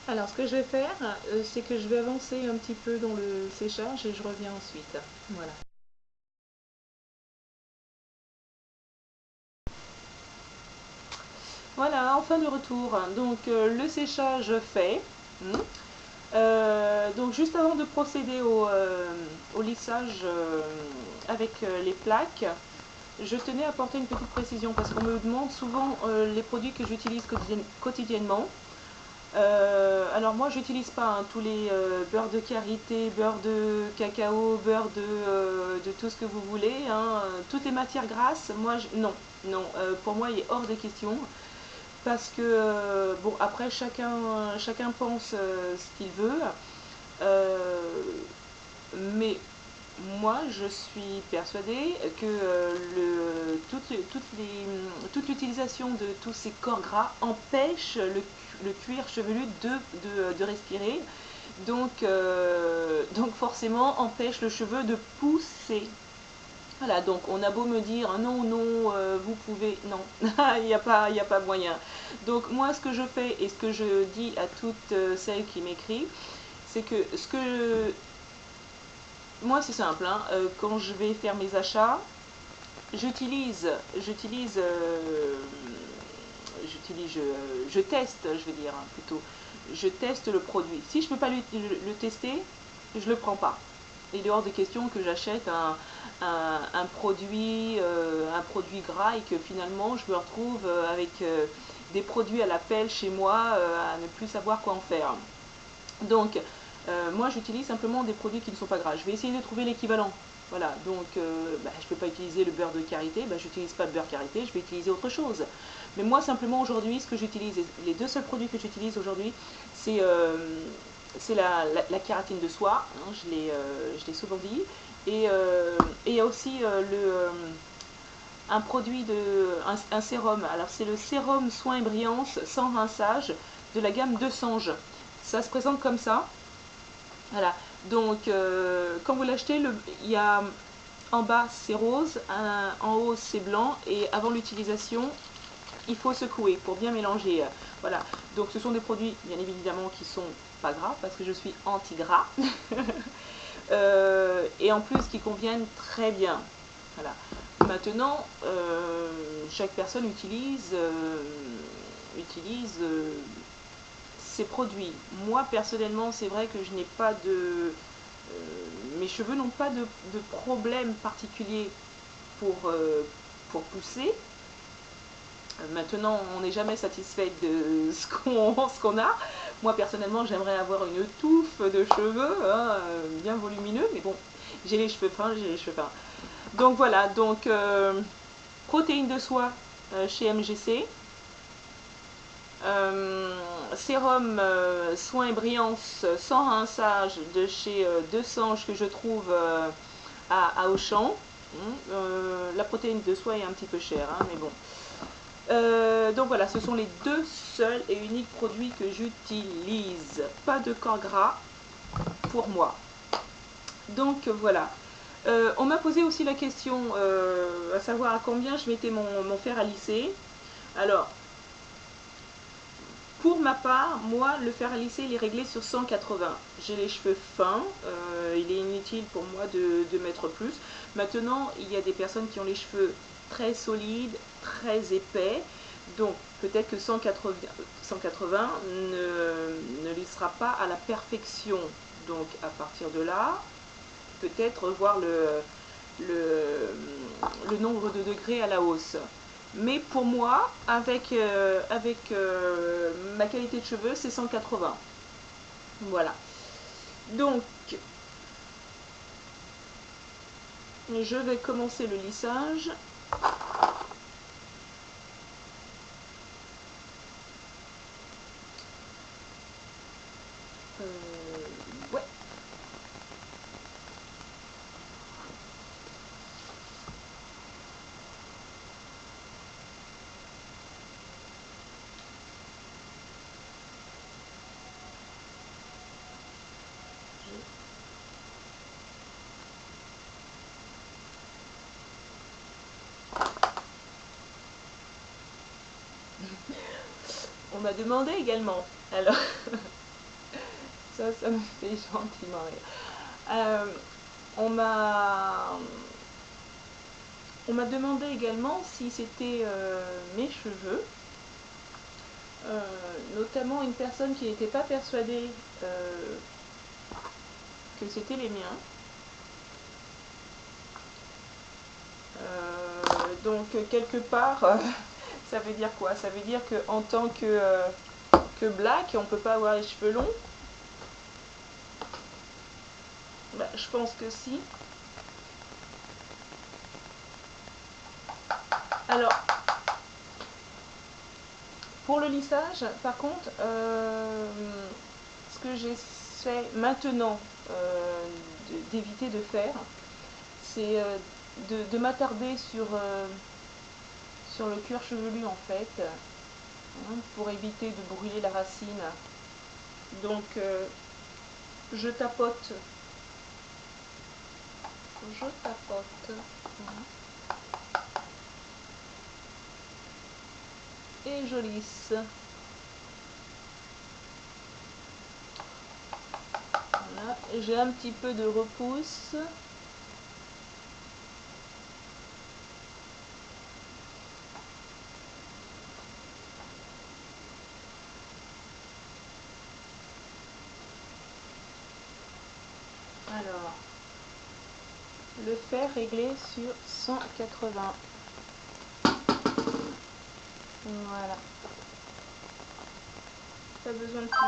Alors, ce que je vais faire, c'est que je vais avancer un petit peu dans le séchage et je reviens ensuite. Voilà. Voilà, enfin de retour. Donc, le séchage fait. Donc, juste avant de procéder au lissage avec les plaques, je tenais à apporter une petite précision parce qu'on me demande souvent les produits que j'utilise quotidiennement. Alors moi j'utilise pas tous les beurres de karité, beurre de cacao, beurre de tout ce que vous voulez, hein, toutes les matières grasses, non, non, pour moi il est hors de question parce que bon après chacun pense ce qu'il veut, euh, mais moi, je suis persuadée que toute l'utilisation de tous ces corps gras empêche le cuir chevelu de respirer. Donc forcément, empêche le cheveu de pousser. Voilà, donc on a beau me dire ah non, non, vous pouvez, non, il n'y a pas moyen. Donc moi, ce que je fais et ce que je dis à toutes celles qui m'écrivent, c'est que moi, c'est simple, hein. Quand je vais faire mes achats, j'utilise, j'utilise, je teste, je vais dire hein, plutôt. Je teste le produit. Si je ne peux pas le tester, je ne le prends pas. Il est hors de question que j'achète un produit gras et que finalement je me retrouve avec des produits à la pelle chez moi à ne plus savoir quoi en faire. Donc, moi j'utilise simplement des produits qui ne sont pas gras. Je vais essayer de trouver l'équivalent. Voilà, donc je ne peux pas utiliser le beurre de karité, je n'utilise pas le beurre karité, je vais utiliser autre chose. Mais moi simplement aujourd'hui, ce que j'utilise, les deux seuls produits que j'utilise aujourd'hui, c'est la kératine de soie, hein, je l'ai souvent dit, et il y a aussi un produit un sérum. Alors c'est le sérum soin et brillance sans rinçage de la gamme de Sange. Ça se présente comme ça. Voilà. Donc quand vous l'achetez, il y a en bas c'est rose, en haut c'est blanc et avant l'utilisation il faut secouer pour bien mélanger. Voilà. Donc ce sont des produits bien évidemment qui sont pas gras parce que je suis anti-gras et en plus qui conviennent très bien. Voilà. Maintenant, chaque personne utilise ces produits. Moi personnellement, c'est vrai que je n'ai pas mes cheveux n'ont pas de problème particulier pour pousser. Maintenant, on n'est jamais satisfait de ce qu'on a. Moi, personnellement, j'aimerais avoir une touffe de cheveux hein, bien volumineux, mais bon, j'ai les cheveux fins, j'ai les cheveux fins. Donc voilà, donc protéines de soie chez MGC, sérum soin et brillance sans rinçage de chez De Sange que je trouve à Auchan. La protéine de soie est un petit peu chère, hein, mais bon. Donc voilà, ce sont les deux seuls et uniques produits que j'utilise. Pas de corps gras pour moi. Donc voilà. On m'a posé aussi la question à savoir à combien je mettais mon fer à lisser. Alors, pour ma part, moi, le fer à lisser, il est réglé sur 180. J'ai les cheveux fins, il est inutile pour moi de mettre plus. Maintenant, il y a des personnes qui ont les cheveux très solides, très épais, donc peut-être que 180 ne lissera pas à la perfection. Donc à partir de là, peut-être revoir le nombre de degrés à la hausse. Mais pour moi, avec ma qualité de cheveux, c'est 180. Voilà. Donc, je vais commencer le lissage. Ouais. On m'a demandé également. Alors, Ça me fait gentiment rire. On m'a demandé également si c'était mes cheveux, notamment une personne qui n'était pas persuadée que c'était les miens. Donc quelque part, ça veut dire quoi? Ça veut dire qu'en tant que black, on ne peut pas avoir les cheveux longs? Bah, je pense que si. Alors, pour le lissage, par contre, ce que j'essaie maintenant d'éviter de faire, c'est de m'attarder sur le cuir chevelu en fait, hein, pour éviter de brûler la racine. Donc je tapote. Voilà. Et je lisse. Voilà. Et j'ai un petit peu de repousse. Alors, le fer réglé sur 180. Voilà. Pas besoin de plus.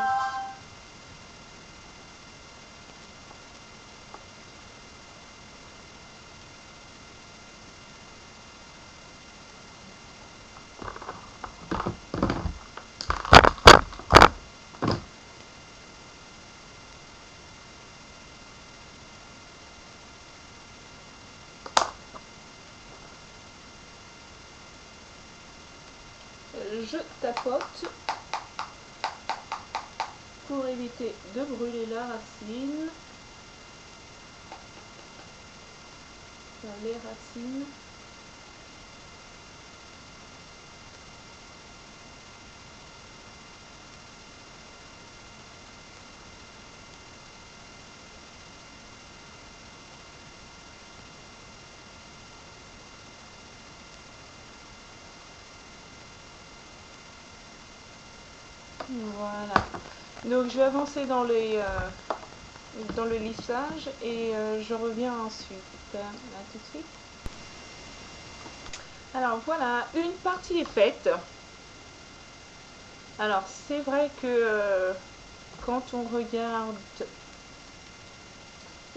Je tapote pour éviter de brûler la racine, enfin, les racines. Voilà. Donc je vais avancer dans le lissage et je reviens ensuite. À tout de suite. Alors voilà, une partie est faite. Alors c'est vrai que quand on regarde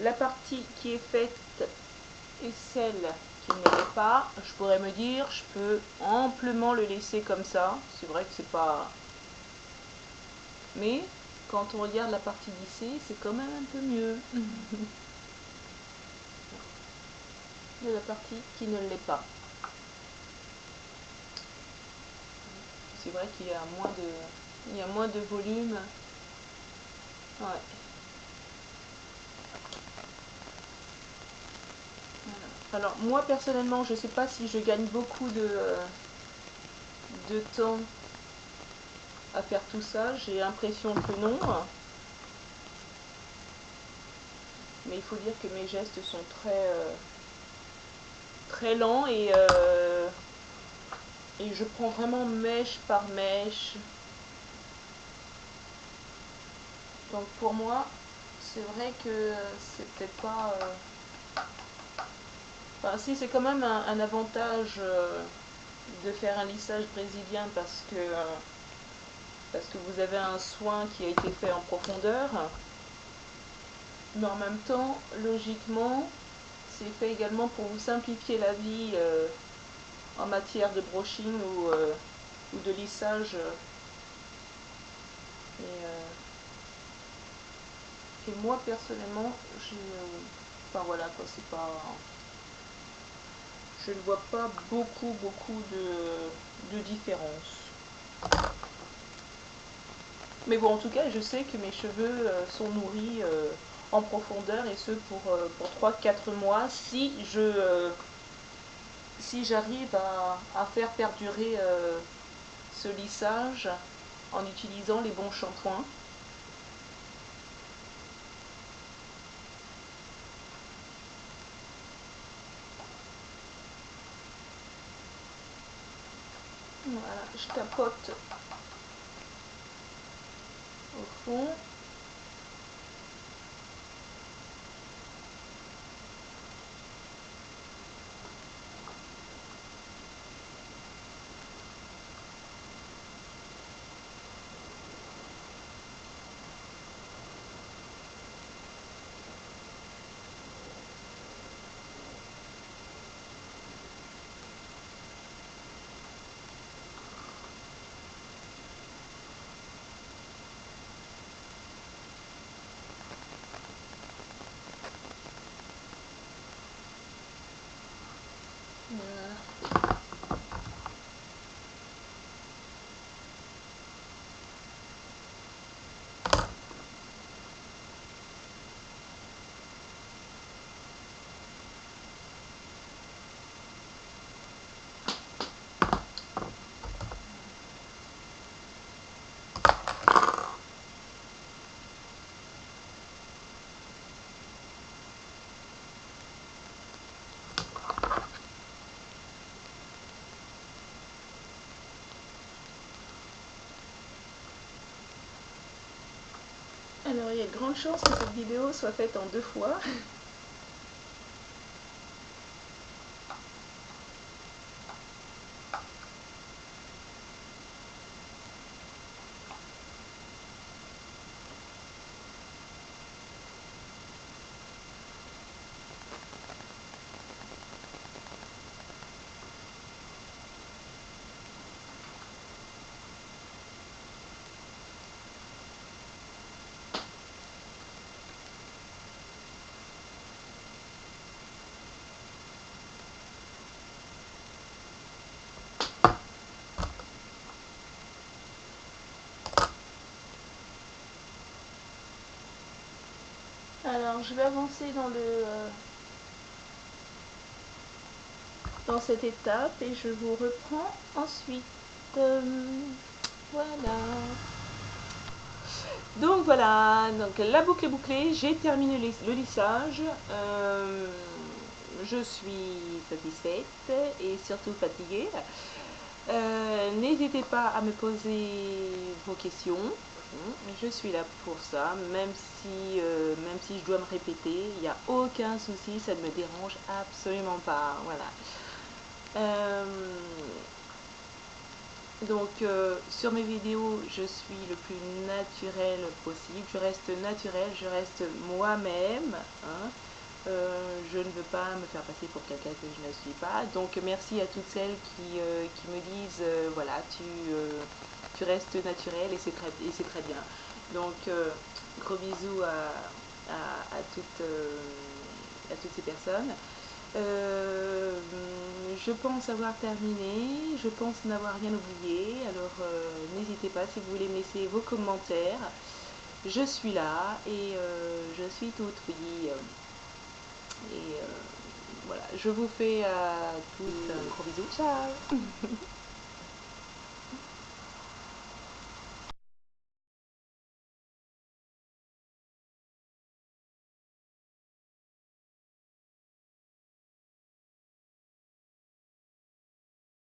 la partie qui est faite et celle qui ne l'est pas, je pourrais me dire je peux amplement le laisser comme ça. C'est vrai que c'est pas... Mais quand on regarde la partie lissée, c'est quand même un peu mieux. Il y a la partie qui ne l'est pas. C'est vrai qu'il y a moins de volume. Ouais. Voilà. Alors moi personnellement, je ne sais pas si je gagne beaucoup de temps à faire tout ça. J'ai l'impression que non. Mais il faut dire que mes gestes sont très lents et je prends vraiment mèche par mèche. Donc pour moi, c'est vrai que c'est peut-être pas... Enfin si, c'est quand même un avantage de faire un lissage brésilien parce que vous avez un soin qui a été fait en profondeur. Mais en même temps, logiquement, c'est fait également pour vous simplifier la vie en matière de brushing ou de lissage. Et moi personnellement, enfin voilà quoi, c'est pas... Je ne vois pas beaucoup de différence. Mais bon, en tout cas, je sais que mes cheveux sont nourris en profondeur et ce pour 3-4 mois si j'arrive à faire perdurer ce lissage en utilisant les bons shampoings. Voilà, je tapote au fond. Alors il y a de grandes chances que cette vidéo soit faite en 2 fois. Alors je vais avancer dans cette étape et je vous reprends ensuite. Voilà. Donc voilà, donc la boucle est bouclée, j'ai terminé le lissage. Je suis satisfaite et surtout fatiguée. N'hésitez pas à me poser vos questions. Je suis là pour ça, même si je dois me répéter, il n'y a aucun souci, ça ne me dérange absolument pas. Voilà. Donc sur mes vidéos, je suis le plus naturel possible, je reste naturelle, je reste moi-même. Hein. Je ne veux pas me faire passer pour quelqu'un que je ne suis pas. Donc merci à toutes celles qui me disent, voilà, tu restes naturelle et c'est très bien. Donc gros bisous à toutes ces personnes. Je pense avoir terminé, je pense n'avoir rien oublié, alors n'hésitez pas si vous voulez me laisser vos commentaires. Je suis là et je suis toute oui. Et voilà, je vous fais à tous un gros bisou, ciao.